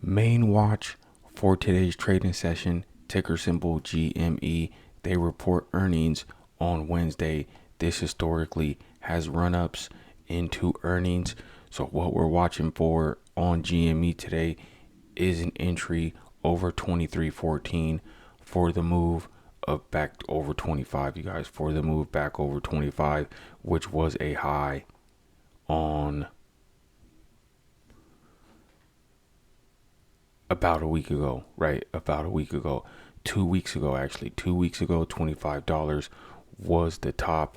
Main watch for today's trading session, ticker symbol GME. They report earnings on Wednesday. This historically has run-ups into earnings. So what we're watching for on GME today is an entry over 23.14 for the move of back over 25, you guys, for the move back over 25, which was a high on about a week ago, right? About a week ago, 2 weeks ago, actually, 2 weeks ago, $25 was the top.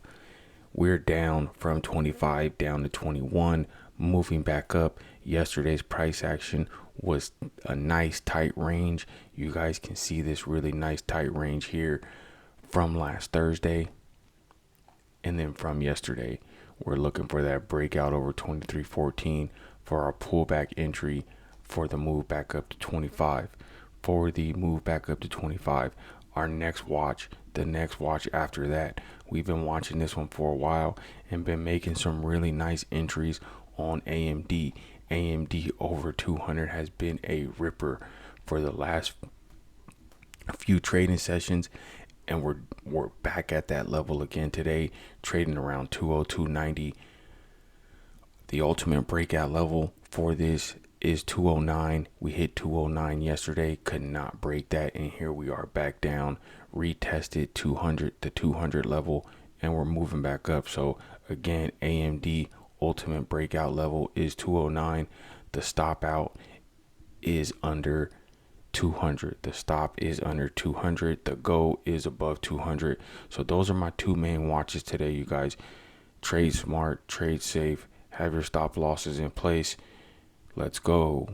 We're down from 25 down to 21, moving back up. Yesterday's price action was a nice tight range. You guys can see this really nice tight range here from last Thursday. And then from yesterday, we're looking for that breakout over 23.14 for our pullback entry for the move back up to 25. For the move back up to 25, our next watch, the next watch after that, we've been watching this one for a while and been making some really nice entries on AMD. AMD over 200 has been a ripper for the last few trading sessions, and we're back at that level again today, trading around 202.90. The ultimate breakout level for this is 209. We hit 209 yesterday, could not break that, and here we are back down, retested 200, the 200 level, and we're moving back up. So again, AMD ultimate breakout level is 209. The stop out is under 200. The stop is under 200. The go is above 200. So those are my two main watches today, you guys. Trade smart, trade safe, have your stop losses in place. Let's go.